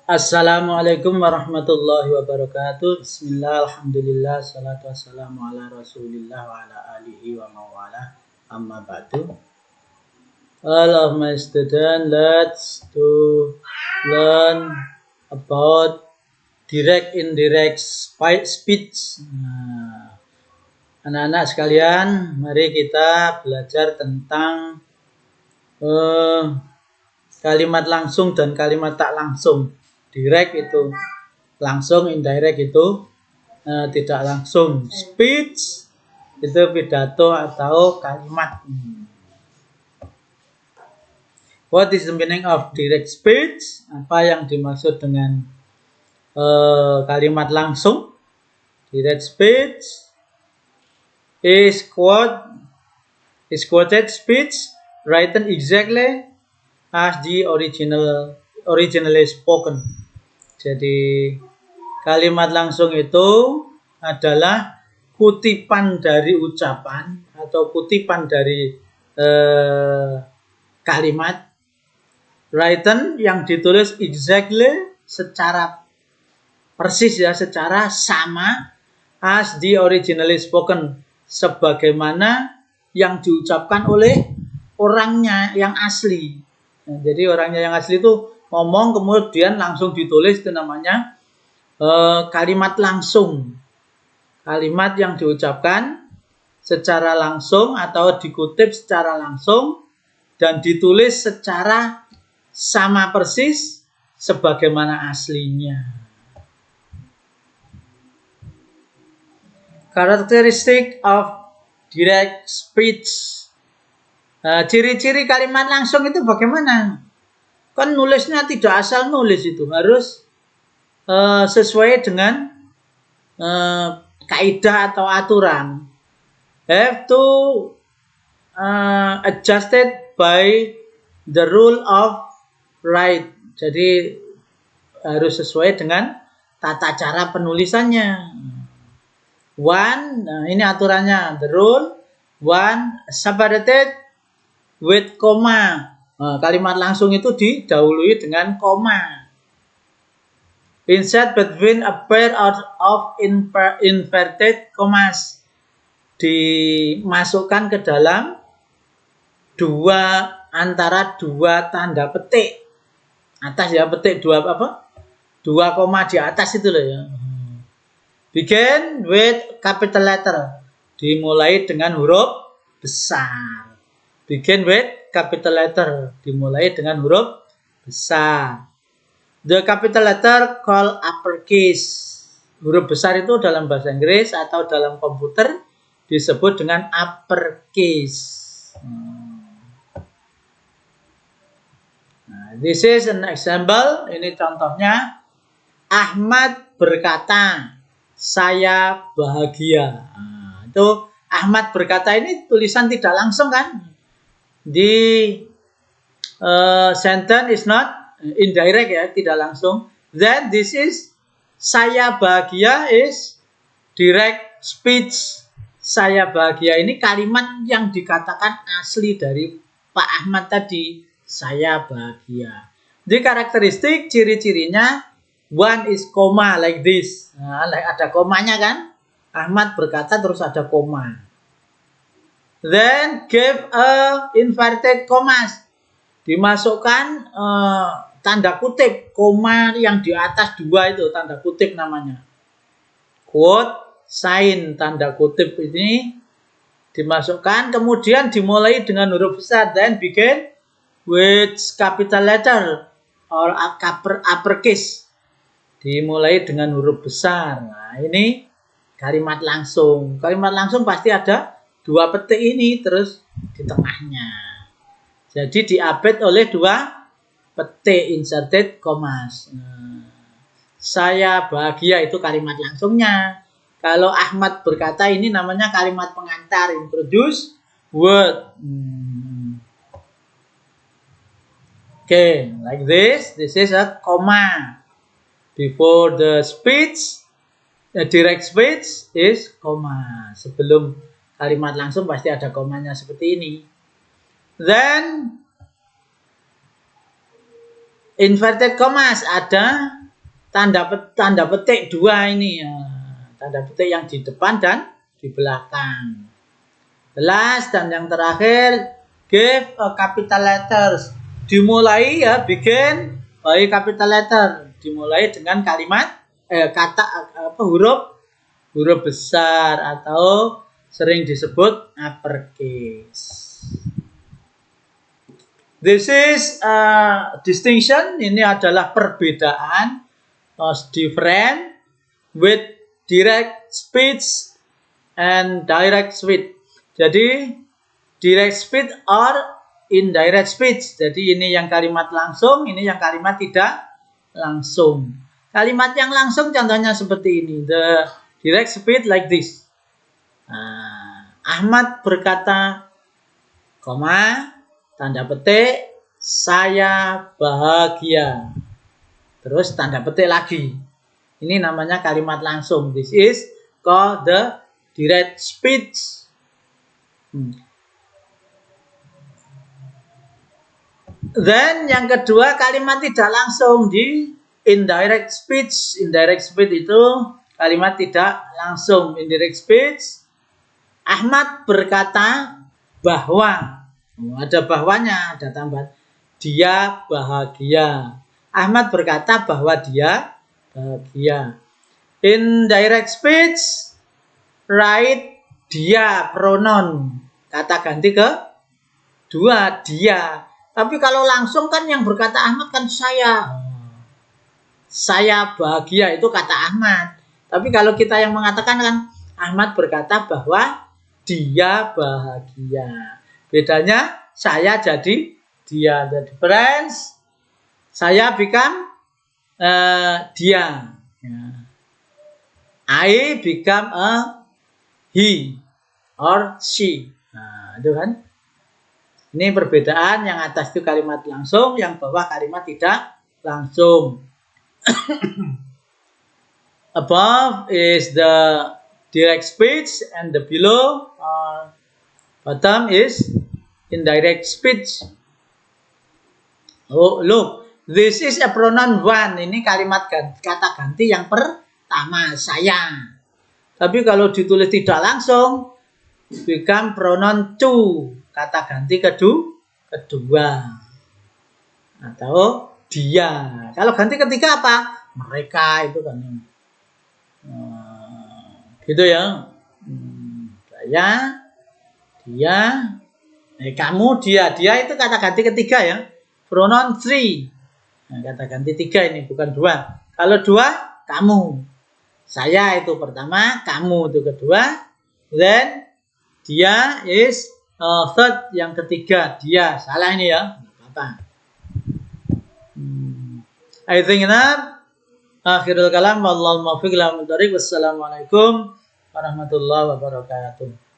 Assalamualaikum warahmatullahi wabarakatuh. Bismillah, alhamdulillah, salatu wassalamu ala rasulillah wa ala alihi wa mawala. Amma ba'du. All of my students, let's to learn about direct indirect speech. Anak-anak sekalian, mari kita belajar tentang kalimat langsung dan kalimat tak langsung. Direct itu langsung, indirect itu tidak langsung. Speech itu pidato atau kalimat. What is the meaning of direct speech? Apa yang dimaksud dengan kalimat langsung? Direct speech is quoted speech written exactly as the originally spoken. Jadi kalimat langsung itu adalah kutipan dari ucapan atau kutipan dari kalimat written yang ditulis exactly secara persis ya, secara sama as the originally spoken, sebagaimana yang diucapkan oleh orangnya yang asli. Nah, jadi orangnya yang asli itu ngomong kemudian langsung ditulis, itu namanya kalimat langsung. Kalimat yang diucapkan secara langsung atau dikutip secara langsung dan ditulis secara sama persis sebagaimana aslinya. Characteristic of direct speech. Ciri-ciri kalimat langsung itu bagaimana? Kan nulisnya tidak asal nulis, itu harus sesuai dengan kaidah atau aturan. Have to adjusted by the rule of right. Jadi harus sesuai dengan tata cara penulisannya. One, nah ini aturannya, the rule. One, separated with comma. Nah, kalimat langsung itu didahului dengan koma. Insert between a pair of inverted commas. Dimasukkan ke dalam antara dua tanda petik. Atas ya, petik dua koma di atas itu loh ya. Begin with capital letter. Dimulai dengan huruf besar. Begin with capital letter, dimulai dengan huruf besar. The capital letter called uppercase. Huruf besar itu dalam bahasa Inggris atau dalam komputer disebut dengan uppercase. Nah, this is an example. Ini contohnya. Ahmad berkata, saya bahagia. Nah, itu Ahmad berkata ini tulisan tidak langsung kan? The sentence is not indirect ya, tidak langsung. Then this is saya bahagia is direct speech. Saya bahagia ini kalimat yang dikatakan asli dari Pak Ahmad tadi. Saya bahagia. Di karakteristik ciri-cirinya, one is comma like this. Nah, ada komanya kan? Ahmad berkata terus ada koma. Then give a inverted commas. Dimasukkan tanda kutip, koma yang di atas dua itu tanda kutip namanya. Quote sign, tanda kutip ini dimasukkan, kemudian dimulai dengan huruf besar. Then begin with capital letter or uppercase. Dimulai dengan huruf besar. Nah, ini kalimat langsung. Kalimat langsung pasti ada dua petik ini terus di tengahnya. Jadi diapit oleh dua petik, inserted commas. Saya bahagia itu kalimat langsungnya. Kalau Ahmad berkata ini namanya kalimat pengantar, introduce word. Okay, like this. This is a comma. Before the speech, the direct speech is comma. Sebelum kalimat langsung pasti ada komanya seperti ini. Then inverted commas ada tanda petik dua ini ya. Tanda petik yang di depan dan di belakang. Last dan yang terakhir, give a capital letters. Dimulai ya, bikin by capital letter. Dimulai dengan kalimat huruf besar atau sering disebut uppercase. This is distinction. Ini adalah perbedaan different with direct speech and direct speech. Jadi direct speech or indirect speech. Jadi ini yang kalimat langsung, ini yang kalimat tidak langsung. Kalimat yang langsung contohnya seperti ini. The direct speech like this. Ahmad berkata, tanda petik, saya bahagia. Terus tanda petik lagi. Ini namanya kalimat langsung. This is called the direct speech. Then yang kedua kalimat tidak langsung di indirect speech. Indirect speech itu kalimat tidak langsung. Indirect speech. Ahmad berkata bahwa, ada bahwanya, ada tambahan. Dia bahagia. Ahmad berkata bahwa dia bahagia. Indirect speech, write dia, pronoun. Kata ganti ke dua, dia. Tapi kalau langsung kan yang berkata Ahmad kan saya. Saya bahagia itu kata Ahmad. Tapi kalau kita yang mengatakan kan Ahmad berkata bahwa dia bahagia. Bedanya saya jadi dia. The difference, saya become dia. I become a he or she. Nah, itu kan. Ini perbedaan, yang atas itu kalimat langsung, yang bawah kalimat tidak langsung. Above is the direct speech and the below bottom is indirect speech. Oh, look, this is a pronoun one. Ini kalimat kata ganti yang pertama, saya. Tapi kalau ditulis tidak langsung, become pronoun two. Kata ganti kedua. Atau dia. Kalau ganti ketiga apa? Mereka itu kan. Gitu ya. Saya, dia, kamu, dia. Dia itu kata ganti ketiga ya. Pronoun three. Nah, kata ganti tiga ini, bukan dua. Kalau dua, kamu. Saya itu pertama, kamu itu kedua. Then, dia is third, yang ketiga. Dia, salah ini ya. Apa? I think enough. Akhirul kalam. Wallahul muwaffiq ila aqwamit thoriq. Wassalamualaikum warahmatullahi wabarakatuh.